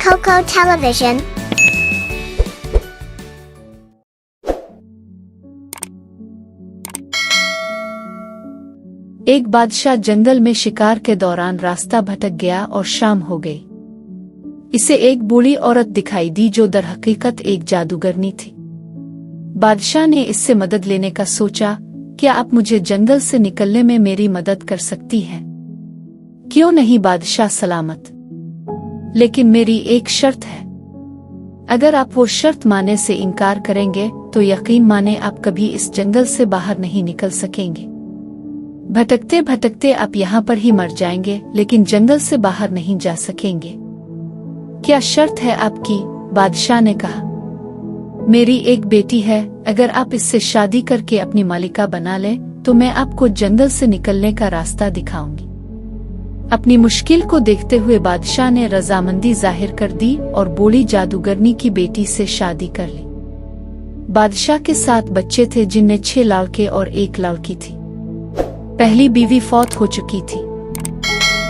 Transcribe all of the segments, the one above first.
Coco Television. एक बादशाह जंगल में शिकार के दौरान रास्ता भटक गया और शाम हो गई। इसे एक बूढ़ी औरत दिखाई दी जो दरहकीकत एक जादूगरनी थी। बादशाह ने इससे मदद लेने का सोचा, क्या आप मुझे जंगल से निकलने में मेरी मदद कर सकती हैं? क्यों नहीं बादशाह सलामत, लेकिन मेरी एक शर्त है। अगर आप वो शर्त मानने से इनकार करेंगे तो यकीन माने आप कभी इस जंगल से बाहर नहीं निकल सकेंगे। भटकते भटकते आप यहाँ पर ही मर जाएंगे, लेकिन जंगल से बाहर नहीं जा सकेंगे। क्या शर्त है आपकी? बादशाह ने कहा, मेरी एक बेटी है, अगर आप इससे शादी करके अपनी मालिका बना लें तो मैं आपको जंगल से निकलने का रास्ता दिखाऊंगी। अपनी मुश्किल को देखते हुए बादशाह ने रजामंदी जाहिर कर दी और बूढ़ी जादूगरनी की बेटी से शादी कर ली। बादशाह के 7 बच्चे थे, जिनमें 6 लड़के और 1 लड़की थी। पहली बीवी फौत हो चुकी थी।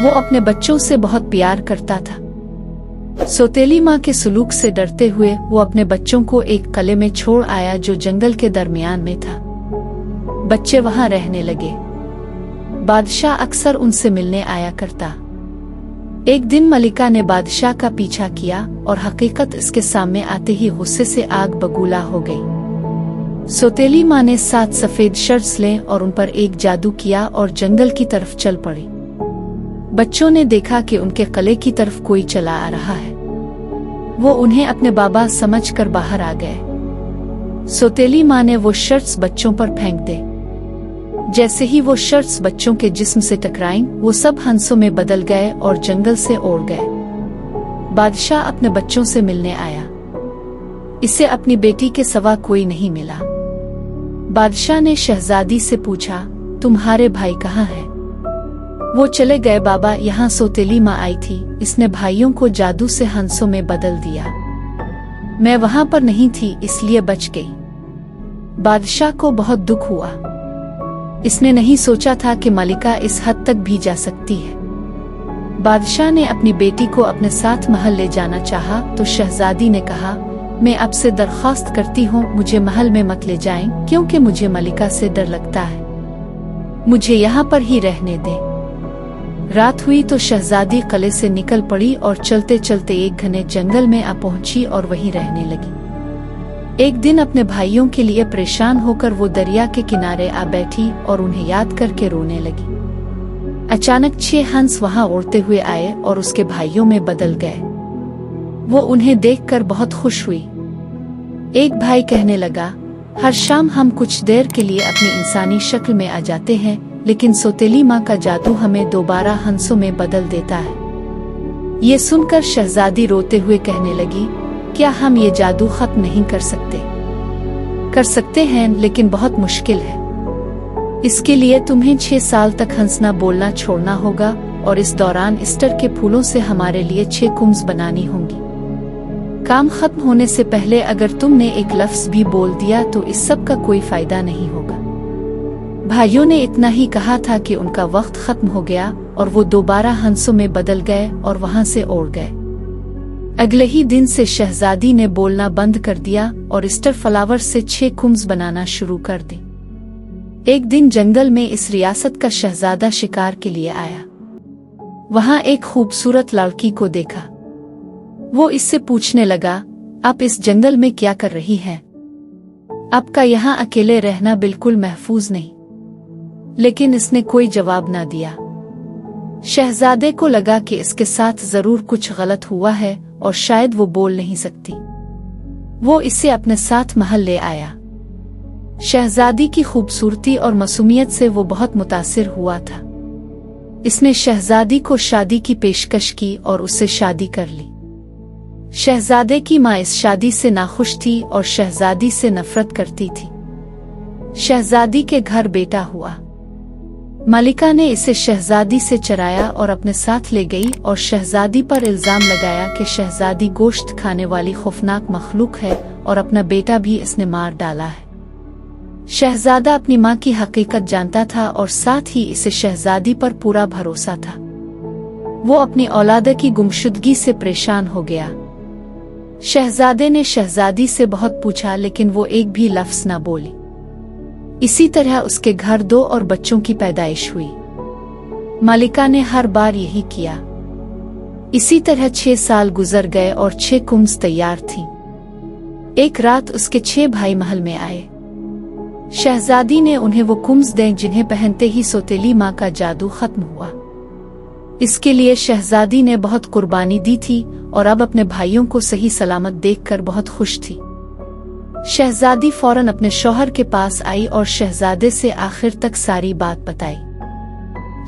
वो अपने बच्चों से बहुत प्यार करता था। सौतेली माँ के सलूक से डरते हुए वो अपने बच्चों को एक किले में छोड़ आया जो जंगल के दरमियान में था। बच्चे वहां रहने लगे। बादशाह अक्सर उनसे मिलने आया करता। एक दिन मलिका ने बादशाह का पीछा किया और हकीकत इसके सामने आते ही गुस्से से आग बबूला हो गई। सौतेली माँ ने 7 सफेद शर्ट्स लें और उन पर एक जादू किया और जंगल की तरफ चल पड़ी। बच्चों ने देखा कि उनके किले की तरफ कोई चला आ रहा है। वो उन्हें अपने बाबा समझकर बाहर आ गए। सौतेली माँ ने वो शर्ट्स बच्चों पर फेंक दे। जैसे ही वो शर्ट्स बच्चों के जिस्म से टकराईं, वो सब हंसों में बदल गए और जंगल से उड़ गए। बादशाह अपने बच्चों से मिलने आया। इसे अपनी बेटी के सिवा कोई नहीं मिला। बादशाह ने शहजादी से पूछा, तुम्हारे भाई कहाँ हैं? वो चले गए बाबा, यहाँ सौतेली माँ आई थी, इसने भाइयों को जादू से हंसों में बदल दिया। मैं वहां पर नहीं थी, इसलिए बच गई। बादशाह को बहुत दुख हुआ। इसने नहीं सोचा था कि मलिका इस हद तक भी जा सकती है। बादशाह ने अपनी बेटी को अपने साथ महल ले जाना चाहा तो शहजादी ने कहा, मैं आपसे दरख्वास्त करती हूँ मुझे महल में मत ले जाएं, क्योंकि मुझे मलिका से डर लगता है। मुझे यहाँ पर ही रहने दें। रात हुई तो शहजादी किले से निकल पड़ी और चलते चलते एक घने जंगल में आ पहुंची और वहीं रहने लगी। एक दिन अपने भाइयों के लिए परेशान होकर वो दरिया के किनारे आ बैठी और उन्हें याद करके रोने लगी। अचानक 6 हंस वहां उड़ते हुए आए और उसके भाइयों में बदल गए। वो उन्हें देखकर बहुत खुश हुई। एक भाई कहने लगा, हर शाम हम कुछ देर के लिए अपनी इंसानी शक्ल में आ जाते हैं, लेकिन सौतेली माँ का जादू हमें दोबारा हंसों में बदल देता है। ये सुनकर शहजादी रोते हुए कहने लगी, क्या हम ये जादू खत्म नहीं कर सकते? कर सकते हैं, लेकिन बहुत मुश्किल है। इसके लिए तुम्हें 6 साल तक हंसना बोलना छोड़ना होगा और इस दौरान ईस्टर के फूलों से हमारे लिए 6 कुम्स बनानी होंगी। काम खत्म होने से पहले अगर तुमने एक लफ्ज भी बोल दिया तो इस सब का कोई फायदा नहीं होगा। भाइयों ने इतना ही कहा था कि उनका वक्त खत्म हो गया और वो दोबारा हंसों में बदल गए और वहां से उड़ गए। अगले ही दिन से शहजादी ने बोलना बंद कर दिया और ईस्टर फ्लावर से 6 कुम्स बनाना शुरू कर दी। एक दिन जंगल में इस रियासत का शहजादा शिकार के लिए आया। वहां एक खूबसूरत लड़की को देखा। वो इससे पूछने लगा, आप इस जंगल में क्या कर रही हैं? आपका यहाँ अकेले रहना बिल्कुल महफूज नहीं। लेकिन इसने कोई जवाब ना दिया। शहजादे को लगा कि इसके साथ जरूर कुछ गलत हुआ है और शायद वो बोल नहीं सकती। वो इसे अपने साथ महल ले आया। शहजादी की खूबसूरती और मासूमियत से वो बहुत मुतासिर हुआ था। इसने शहजादी को शादी की पेशकश की और उससे शादी कर ली। शहजादे की माँ इस शादी से नाखुश थी और शहजादी से नफरत करती थी। शहजादी के घर बेटा हुआ। मलिका ने इसे शहजादी से चराया और अपने साथ ले गई और शहजादी पर इल्जाम लगाया कि शहजादी गोश्त खाने वाली खौफनाक मखलूक है और अपना बेटा भी इसने मार डाला है। शहजादा अपनी माँ की हकीकत जानता था और साथ ही इसे शहजादी पर पूरा भरोसा था। वो अपनी औलाद की गुमशुदगी से परेशान हो गया। शहजादे ने शहजादी से बहुत पूछा लेकिन वो एक भी लफ्ज न बोली। इसी तरह उसके घर 2 और बच्चों की पैदाइश हुई। मलिका ने हर बार यही किया। इसी तरह 6 साल गुजर गए और 6 कुंभ तैयार थीं। एक रात उसके 6 भाई महल में आए। शहजादी ने उन्हें वो कुंभ दें जिन्हें पहनते ही सौतेली माँ का जादू खत्म हुआ। इसके लिए शहजादी ने बहुत कुर्बानी दी थी और अब अपने भाइयों को सही सलामत देखकर बहुत खुश थी। शहजादी फौरन अपने शौहर के पास आई और शहजादे से आखिर तक सारी बात बताई।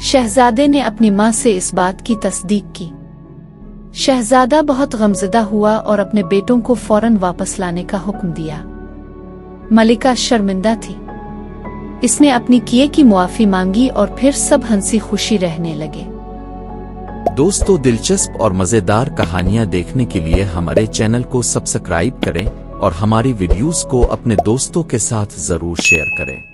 शहजादे ने अपनी माँ से इस बात की तस्दीक की। शहजादा बहुत गमज़दा हुआ और अपने बेटों को फौरन वापस लाने का हुक्म दिया। मलिका शर्मिंदा थी। इसने अपनी किए की मुआफी मांगी और फिर सब हंसी खुशी रहने लगे। दोस्तों, दिलचस्प और मजेदार कहानियां देखने के लिए हमारे चैनल को सब्सक्राइब करें और हमारी वीडियोस को अपने दोस्तों के साथ जरूर शेयर करें।